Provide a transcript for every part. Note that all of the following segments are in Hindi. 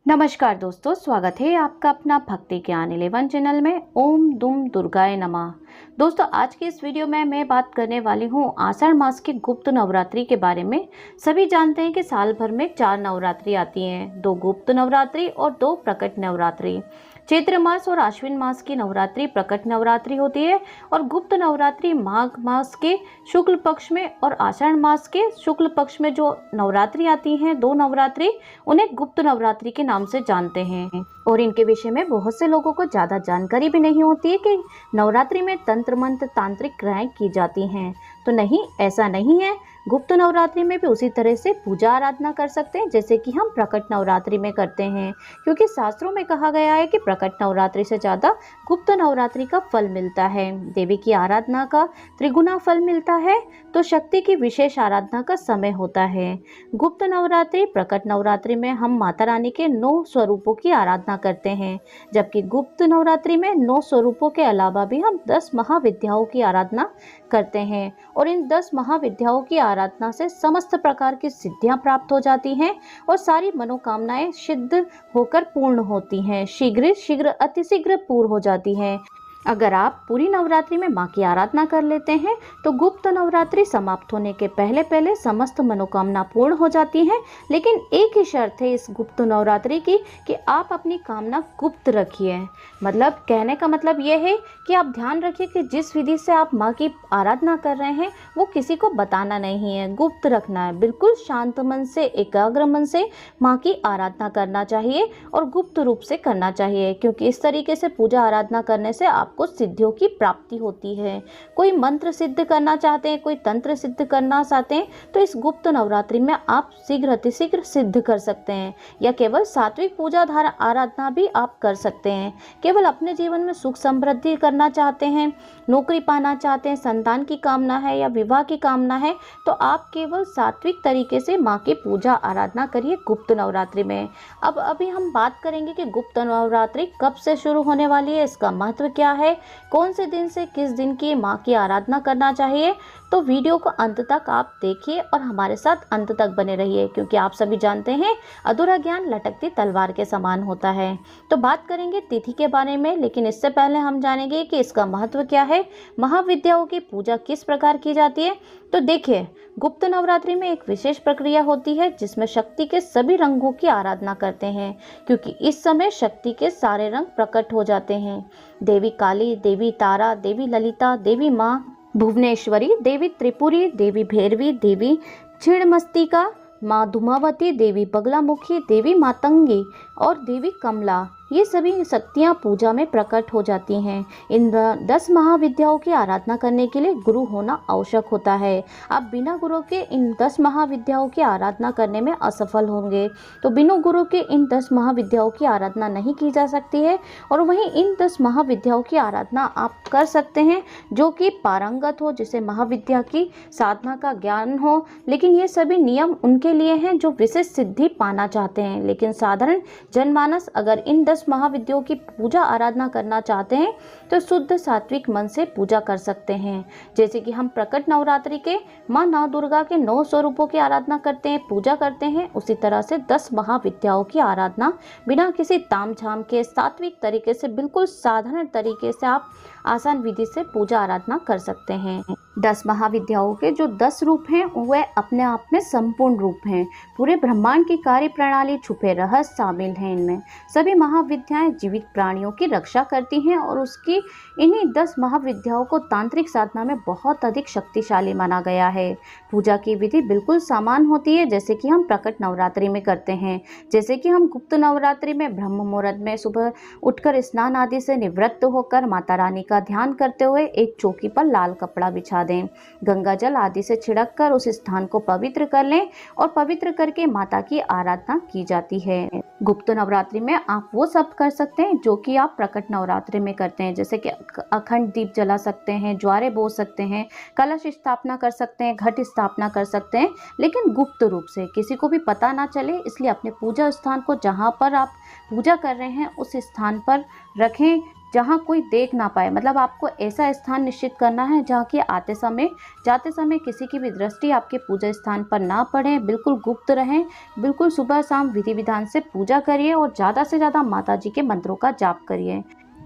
नमस्कार दोस्तों, स्वागत है आपका अपना भक्ति ज्ञान 11 चैनल में। ओम दुम दुर्गाय नमः। दोस्तों, आज की इस वीडियो में मैं बात करने वाली हूँ आषाढ़ मास के गुप्त नवरात्रि के बारे में। सभी जानते हैं कि साल भर में 4 नवरात्रि आती हैं, 2 गुप्त नवरात्रि और 2 प्रकट नवरात्रि। चैत्र मास और आश्विन मास की नवरात्रि प्रकट नवरात्रि होती है और गुप्त नवरात्रि माघ मास के शुक्ल पक्ष में और आषाढ़ मास के शुक्ल पक्ष में जो नवरात्रि आती हैं, 2 नवरात्रि, उन्हें गुप्त नवरात्रि के नाम से जानते हैं। और इनके विषय में बहुत से लोगों को ज़्यादा जानकारी भी नहीं होती है कि नवरात्रि में तंत्र मंत्र तांत्रिक क्रियाएं की जाती हैं। तो नहीं, ऐसा नहीं है। गुप्त नवरात्रि में भी उसी तरह से पूजा आराधना कर सकते हैं जैसे कि हम प्रकट नवरात्रि में करते हैं, क्योंकि शास्त्रों में कहा गया है कि प्रकट नवरात्रि से ज़्यादा गुप्त नवरात्रि का फल मिलता है। देवी की आराधना का त्रिगुना फल मिलता है, तो शक्ति की विशेष आराधना का समय होता है। गुप्त नवरात्रि प्रकट नवरात्रि में हम माता रानी के 9 स्वरूपों की आराधना करते हैं, जबकि गुप्त नवरात्रि में 9 स्वरूपों के अलावा भी हम 10 महाविद्याओं की आराधना करते हैं। और इन 10 महाविद्याओं की आराधना से समस्त प्रकार की सिद्धियां प्राप्त हो जाती हैं और सारी मनोकामनाएं सिद्ध होकर पूर्ण होती हैं, शीघ्र अतिशीघ्र पूर्ण हो जाती हैं। अगर आप पूरी नवरात्रि में माँ की आराधना कर लेते हैं तो गुप्त नवरात्रि समाप्त होने के पहले पहले समस्त मनोकामना पूर्ण हो जाती हैं। लेकिन एक ही शर्त है इस गुप्त नवरात्रि की कि आप अपनी कामना गुप्त रखिए। मतलब कहने का मतलब यह है कि आप ध्यान रखिए कि जिस विधि से आप माँ की आराधना कर रहे हैं वो किसी को बताना नहीं है, गुप्त रखना है। बिल्कुल शांत मन से, एकाग्र मन से माँ की आराधना करना चाहिए और गुप्त रूप से करना चाहिए, क्योंकि इस तरीके से पूजा आराधना करने से आपको सिद्धियों की प्राप्ति होती है। कोई मंत्र सिद्ध करना चाहते हैं, कोई तंत्र सिद्ध करना चाहते हैं, तो इस गुप्त नवरात्रि में आप शीघ्र अतिशीघ्र सिद्ध कर सकते हैं। या केवल सात्विक पूजा आराधना भी आप कर सकते हैं। केवल अपने जीवन में सुख समृद्धि करना चाहते हैं, नौकरी पाना चाहते हैं, संतान की कामना है या विवाह की कामना है, तो आप केवल सात्विक तरीके से माँ की पूजा आराधना करिए गुप्त नवरात्रि में। अब अभी हम बात करेंगे कि गुप्त नवरात्रि कब से शुरू होने वाली है, इसका महत्व क्या है, कौन से दिन से किस दिन की माँ की आराधना करना चाहिए। तो वीडियो को अंत तक आप देखिए और हमारे साथ अंत तक बने रहिए, क्योंकि आप सभी जानते हैं अधूरा ज्ञान लटकती तलवार के समान होता है। तो बात करेंगे तिथि के बारे में, लेकिन इससे पहले हम जानेंगे कि इसका महत्व क्या है, महाविद्याओं की पूजा किस प्रकार की जाती है। तो देखिए, गुप्त नवरात्रि में एक विशेष प्रक्रिया होती है जिसमें शक्ति के सभी रंगों की आराधना करते हैं, क्योंकि इस समय शक्ति के सारे रंग प्रकट हो जाते हैं। देवी काली, देवी तारा, देवी ललिता, देवी माँ भुवनेश्वरी, देवी त्रिपुरी, देवी भैरवी, देवी छिड़मस्तिका, माँ धूमावती, देवी बगलामुखी, देवी मातंगी और देवी कमला, ये सभी शक्तियाँ पूजा में प्रकट हो जाती हैं। इन 10 महाविद्याओं की आराधना करने के लिए गुरु होना आवश्यक होता है। आप बिना गुरु के इन 10 महाविद्याओं की आराधना करने में असफल होंगे। तो बिना गुरु के इन 10 महाविद्याओं की आराधना नहीं की जा सकती है। और वहीं इन 10 महाविद्याओं की आराधना आप कर सकते हैं जो कि पारंगत हो, जिसे महाविद्या की साधना का ज्ञान हो। लेकिन ये सभी नियम उनके लिए हैं जो विशेष सिद्धि पाना चाहते हैं। लेकिन साधारण जनमानस अगर इन 10 महाविद्याओं की पूजा आराधना करना चाहते हैं तो शुद्ध सात्विक मन से पूजा कर सकते हैं। जैसे कि हम प्रकट नवरात्रि के माँ नौ दुर्गा के 9 स्वरूपों की आराधना करते हैं, पूजा करते हैं, उसी तरह से 10 महाविद्याओं की आराधना बिना किसी तामझाम के सात्विक तरीके से, बिल्कुल साधारण तरीके से आप आसान विधि से पूजा आराधना कर सकते हैं। 10 महाविद्याओं के जो 10 रूप हैं वह अपने आप में संपूर्ण रूप हैं। पूरे ब्रह्मांड की कार्य प्रणाली, छुपे रहस्य शामिल हैं इनमें। सभी महाविद्याएं जीवित प्राणियों की रक्षा करती हैं और उसकी इन्हीं 10 महाविद्याओं को तांत्रिक साधना में बहुत अधिक शक्तिशाली माना गया है। पूजा की विधि बिल्कुल समान होती है जैसे कि हम प्रकट नवरात्रि में करते हैं। जैसे कि हम गुप्त नवरात्रि में ब्रह्म मुहूर्त में सुबह उठकर स्नान आदि से निवृत्त होकर माता रानी का ध्यान करते हुए एक चौकी पर लाल कपड़ा बिछा दें, गंगा जल आदि से छिड़क कर उस स्थान को पवित्र कर लें और पवित्र करके माता की आराधना की जाती है। गुप्त नवरात्रि में आप वो सब कर सकते हैं जो कि आप प्रकट नवरात्रि में करते हैं, जैसे कि अखंड दीप जला सकते हैं, ज्वारे बो सकते हैं, कलश स्थापना कर सकते हैं, घट स्थापना कर सकते हैं, लेकिन गुप्त रूप से, किसी को भी पता ना चले। इसलिए अपने पूजा स्थान को, जहाँ पर आप पूजा कर रहे हैं, उस स्थान पर रखें, जहाँ कोई देख ना पाए, मतलब आपको ऐसा स्थान निश्चित करना है जहाँ की आते समय जाते समय किसी की भी दृष्टि आपके पूजा स्थान पर ना पड़े, बिल्कुल गुप्त रहें। बिल्कुल सुबह शाम विधि विधान से पूजा करिए और ज़्यादा से ज़्यादा माता जी के मंत्रों का जाप करिए।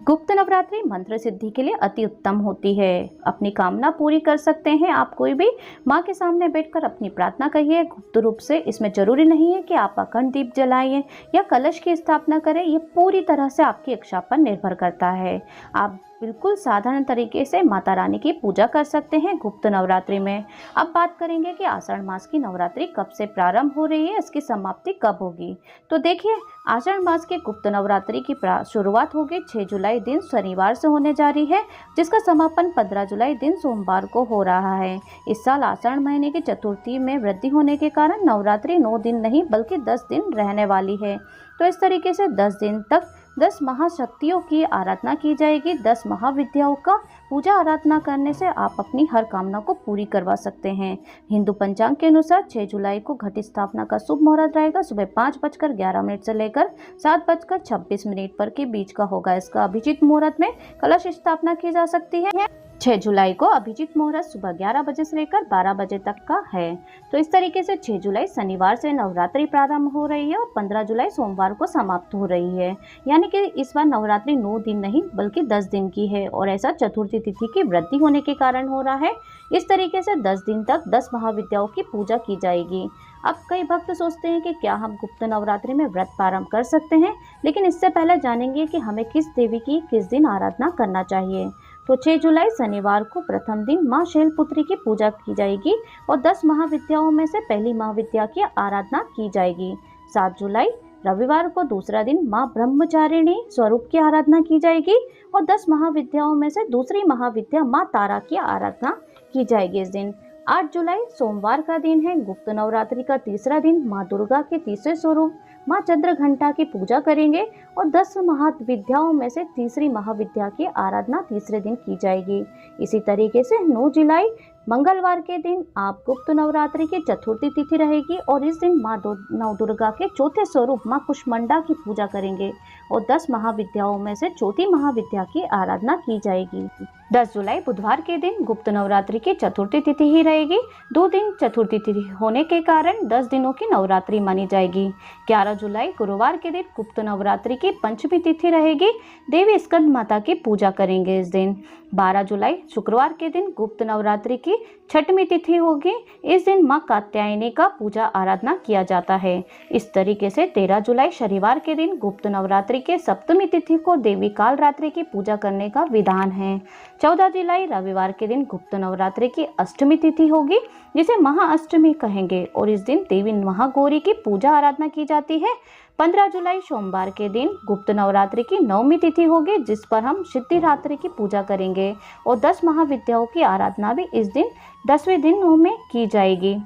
गुप्त नवरात्रि मंत्र सिद्धि के लिए अति उत्तम होती है। अपनी कामना पूरी कर सकते हैं आप कोई भी माँ के सामने बैठकर अपनी प्रार्थना कहिए गुप्त रूप से। इसमें जरूरी नहीं है कि आप अखंड दीप जलाएं या कलश की स्थापना करें, ये पूरी तरह से आपकी इच्छा पर निर्भर करता है। आप बिल्कुल साधारण तरीके से माता रानी की पूजा कर सकते हैं गुप्त नवरात्रि में। अब बात करेंगे कि आषाढ़ मास की नवरात्रि कब से प्रारंभ हो रही है, इसकी समाप्ति कब होगी। तो देखिए, आषाढ़ मास के गुप्त नवरात्रि की शुरुआत होगी 6 जुलाई दिन शनिवार से होने जा रही है, जिसका समापन 15 जुलाई दिन सोमवार को हो रहा है। इस साल आषाढ़ महीने की चतुर्थी में वृद्धि होने के कारण नवरात्रि 9 दिन नहीं बल्कि 10 दिन रहने वाली है। तो इस तरीके से 10 दिन तक 10 महाशक्तियों की आराधना की जाएगी। 10 महाविद्याओं का पूजा आराधना करने से आप अपनी हर कामना को पूरी करवा सकते हैं। हिंदू पंचांग के अनुसार 6 जुलाई को घट स्थापना का शुभ मुहूर्त रहेगा। सुबह 5:11 से लेकर 7:26 पर के बीच का होगा। इसका अभिजीत मुहूर्त में कलश स्थापना की जा सकती है। 6 जुलाई को अभिजीत मुहूर्त सुबह 11 बजे से लेकर 12 बजे तक का है। तो इस तरीके से 6 जुलाई शनिवार से नवरात्रि प्रारंभ हो रही है और 15 जुलाई सोमवार को समाप्त हो रही है। यानी कि इस बार नवरात्रि 9 दिन नहीं बल्कि 10 दिन की है और ऐसा चतुर्थी तिथि की वृद्धि होने के कारण हो रहा है। इस तरीके से 10 दिन तक 10 महाविद्याओं की पूजा की जाएगी। अब कई भक्त सोचते हैं कि क्या हम गुप्त नवरात्रि में व्रत प्रारंभ कर सकते हैं, लेकिन इससे पहले जानेंगे कि हमें किस देवी की किस दिन आराधना करना चाहिए। तो 6 जुलाई शनिवार को प्रथम दिन माँ शैलपुत्री की पूजा की जाएगी और 10 महाविद्याओं में से पहली महाविद्या की आराधना की जाएगी। 7 जुलाई रविवार को दूसरा दिन माँ ब्रह्मचारिणी स्वरूप की आराधना की जाएगी और 10 महाविद्याओं में से दूसरी महाविद्या माँ तारा की आराधना की जाएगी। इस दिन 8 जुलाई सोमवार का दिन है। गुप्त नवरात्रि का तीसरा दिन माँ दुर्गा के तीसरे स्वरूप माँ चंद्रघंटा की पूजा करेंगे और 10 महाविद्याओं में से तीसरी महाविद्या की आराधना तीसरे दिन की जाएगी। इसी तरीके से 9 जुलाई मंगलवार के दिन आप गुप्त नवरात्रि की चतुर्थी तिथि रहेगी और इस दिन माँ नव दुर्गा के चौथे स्वरूप माँ कुष्मांडा की पूजा करेंगे और 10 महाविद्याओं में से चौथी महाविद्या की आराधना की जाएगी। 10 जुलाई बुधवार के दिन गुप्त नवरात्रि की चतुर्थी तिथि ही रहेगी। 2 दिन चतुर्थी तिथि होने के कारण 10 दिनों की नवरात्रि मानी जाएगी। 11 जुलाई गुरुवार के दिन गुप्त नवरात्रि की पंचमी तिथि रहेगी। देवी स्कंद माता की पूजा करेंगे इस दिन। 12 जुलाई शुक्रवार के दिन गुप्त नवरात्रि की छठवीं तिथि होगी। इस दिन माँ कात्यायनी का पूजा आराधना किया जाता है। इस तरीके से 13 जुलाई शनिवार के दिन गुप्त नवरात्रि के सप्तमी तिथि को देवी काल रात्रि की पूजा करने का विधान है। 14 जुलाई रविवार के दिन गुप्त नवरात्रि की अष्टमी तिथि होगी, जिसे महाअष्टमी कहेंगे और इस दिन देवी महागौरी की पूजा आराधना की जाती है। 15 जुलाई सोमवार के दिन गुप्त नवरात्रि की 9वीं तिथि होगी, जिस पर हम सिद्धिरात्रि की पूजा करेंगे और 10 महाविद्याओं की आराधना भी इस दिन 10वें दिन में की जाएगी।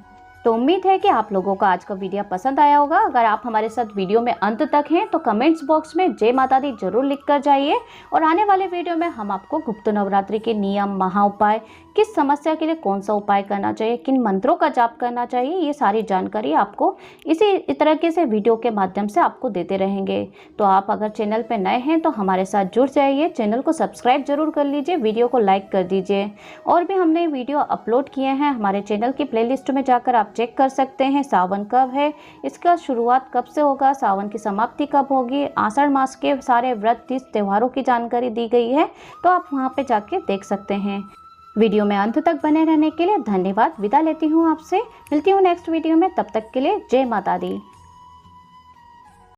तो उम्मीद है कि आप लोगों को आज का वीडियो पसंद आया होगा। अगर आप हमारे साथ वीडियो में अंत तक हैं तो कमेंट्स बॉक्स में जय माता दी जरूर लिख कर जाइए और आने वाले वीडियो में हम आपको गुप्त नवरात्रि के नियम, महा उपाय, किस समस्या के लिए कौन सा उपाय करना चाहिए, किन मंत्रों का जाप करना चाहिए, ये सारी जानकारी आपको इसी तरीके से वीडियो के माध्यम से आपको देते रहेंगे। तो आप अगर चैनल पर नए हैं तो हमारे साथ जुड़ जाइए, चैनल को सब्सक्राइब जरूर कर लीजिए, वीडियो को लाइक कर दीजिए। और भी हमने वीडियो अपलोड किए हैं, हमारे चैनल की प्लेलिस्ट में जाकर आप चेक कर सकते हैं। सावन कब है, इसका शुरुआत कब से होगा, सावन की समाप्ति कब होगी, आषाढ़ मास के सारे व्रत, तीज, त्योहारों की जानकारी दी गई है, तो आप वहां पे जाके देख सकते हैं। वीडियो में अंत तक बने रहने के लिए धन्यवाद। विदा लेती हूँ आपसे, मिलती हूँ नेक्स्ट वीडियो में, तब तक के लिए जय माता दी।